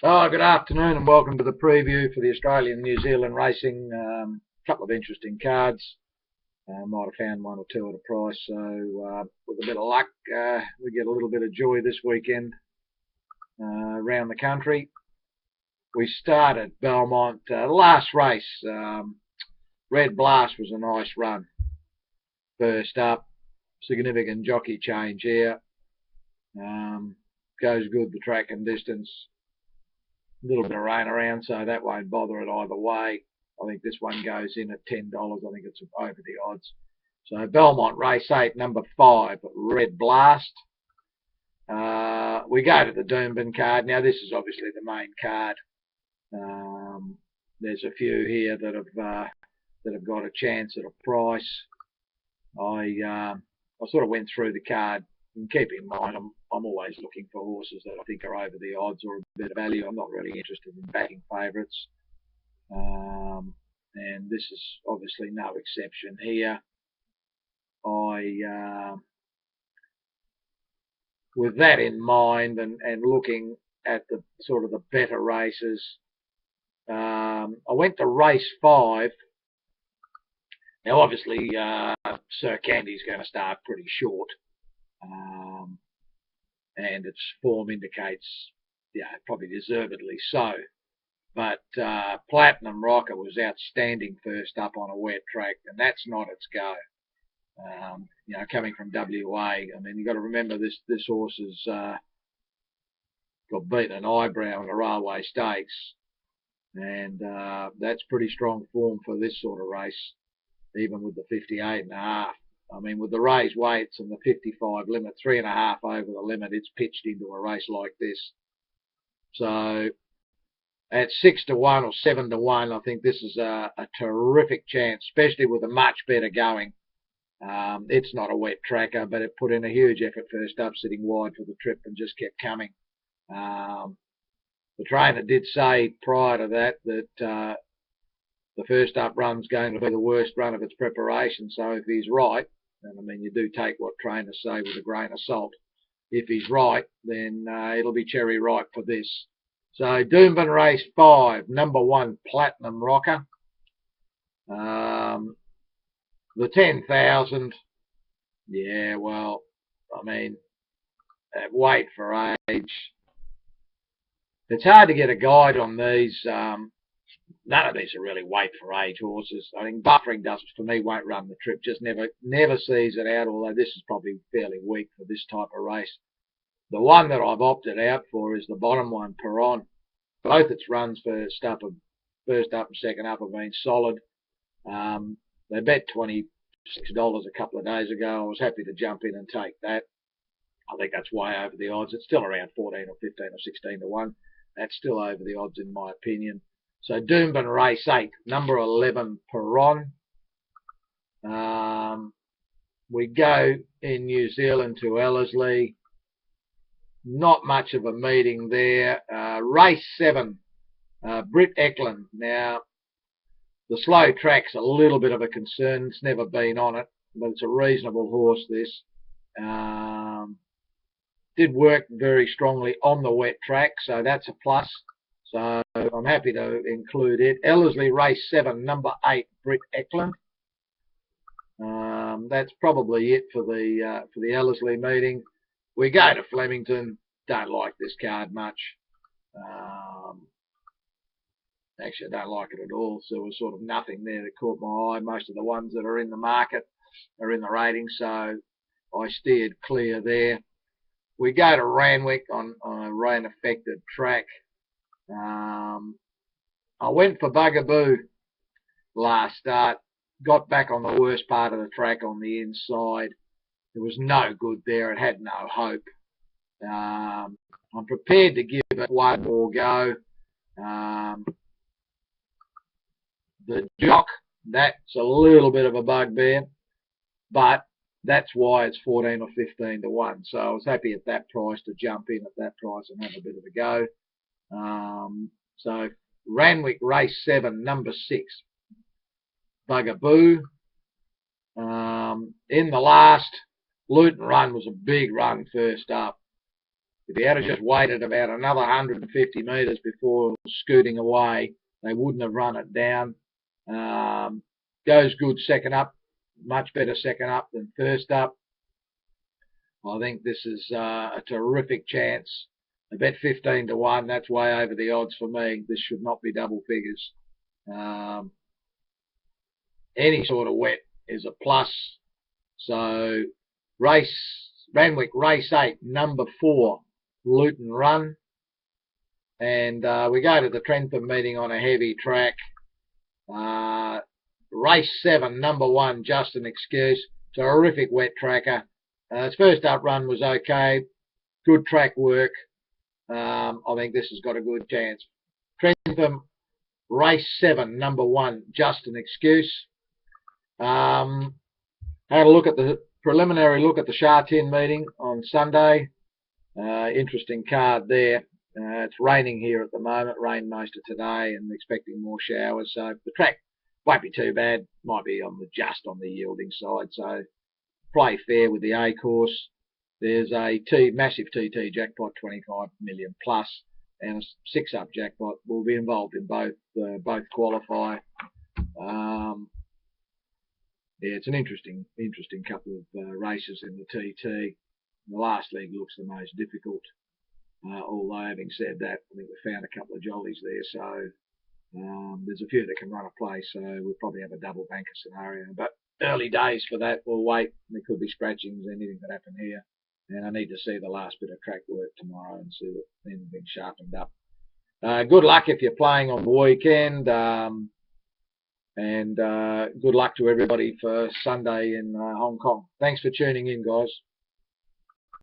Oh, good afternoon and welcome to the preview for the Australian New Zealand racing. Couple of interesting cards. Might have found one or two at a price. So with a bit of luck, we get a little bit of joy this weekend around the country. We started Belmont. Last race, Red Blast was a nice run. First up, significant jockey change here. Goes good the track and distance. A little bit of rain around, so that won't bother it either way. I think this one goes in at $10. I think it's over the odds. So Belmont race 8, number 5, Red Blast. We go to the Doomben card. Now this is obviously the main card. There's a few here that have got a chance at a price. I sort of went through the card. And keep in mind, I'm always looking for horses that I think are over the odds or a bit of value. I'm not really interested in backing favourites. And this is obviously no exception here. With that in mind and looking at the sort of the better races, I went to race 5. Now obviously Sir Candy's going to start pretty short. And its form indicates, probably deservedly so. But Platinum Rocker was outstanding first up on a wet track, and that's not its go. Coming from WA, I mean, you've got to remember this horse has got beaten an eyebrow in the Railway Stakes, and that's pretty strong form for this sort of race, even with the 58.5. I mean, with the raised weights and the 55 limit, 3.5 over the limit, it's pitched into a race like this. So at 6-1 or 7-1, I think this is a terrific chance, especially with a much better going. It's not a wet tracker, but it put in a huge effort first up, sitting wide for the trip and just kept coming. The trainer did say prior to that the first up run's going to be the worst run of its preparation. So if he's right, and I mean, you do take what trainers say with a grain of salt. If he's right, then it'll be cherry ripe for this. So Doomben race 5, number 1, Platinum Rocker. The 10,000. Yeah, well, I mean, at weight for age, it's hard to get a guide on these. None of these are really weight for age horses. I think Buffering does, for me, won't run the trip. Just never sees it out, although this is probably fairly weak for this type of race. The one that I've opted out for is the bottom one, Peron. Both its runs first up and second up have been solid. They bet $26 a couple of days ago. I was happy to jump in and take that. I think that's way over the odds. It's still around 14 or 15 or 16 to 1. That's still over the odds in my opinion. So Doomben race 8, number 11, Peron. We go in New Zealand to Ellerslie. Not much of a meeting there. Race 7, Britt Eklund. Now, the slow track's a little bit of a concern. It's never been on it, but it's a reasonable horse, this. Did work very strongly on the wet track, so that's a plus. So I'm happy to include it. Ellerslie race 7, number 8, Britt Eklund. That's probably it for the Ellerslie meeting. We go to Flemington. Don't like this card much. Actually, I don't like it at all. So there was sort of nothing there that caught my eye. Most of the ones that are in the market are in the rating, so I steered clear there. We go to Randwick on a rain-affected track. I went for Bugaboo last start. Got back on the worst part of the track on the inside. There was no good there. It had no hope. I'm prepared to give it one more go. The Jock, that's a little bit of a bugbear, but that's why it's 14 or 15 to 1. So I was happy at that price to jump in at that price and have a bit of a go. So Randwick race 7, number 6, Bugaboo. In the last, Luton Run was a big run first up. If he had just waited about another 150 metres before scooting away, they wouldn't have run it down. Goes good second up, much better second up than first up. I think this is a terrific chance. I bet 15 to 1. That's way over the odds for me. This should not be double figures. Any sort of wet is a plus. So Randwick race 8, number 4, Luton Run. And we go to the Trentham meeting on a heavy track. Race 7, number 1, Just an Excuse. Terrific wet tracker. Its first up run was okay. Good track work. I think this has got a good chance. Trentham, race 7, number 1, Just an Excuse. Had a look at the preliminary look at the Sha-Tin meeting on Sunday. Interesting card there. It's raining here at the moment. Rained most of today, and expecting more showers. So the track won't be too bad. Might be just on the yielding side. So play fair with the A course. There's a massive TT jackpot, 25 million plus, and a 6-up jackpot. Will be involved in both qualify. Yeah, it's an interesting couple of races in the TT. The last leg looks the most difficult. Although having said that, I think we found a couple of jollies there, so there's a few that can run a place, so we'll probably have a double banker scenario. But early days for that. We'll wait. There could be scratchings, anything could happen here. And I need to see the last bit of track work tomorrow and see if anything's sharpened up. Good luck if you're playing on the weekend. And good luck to everybody for Sunday in Hong Kong. Thanks for tuning in, guys.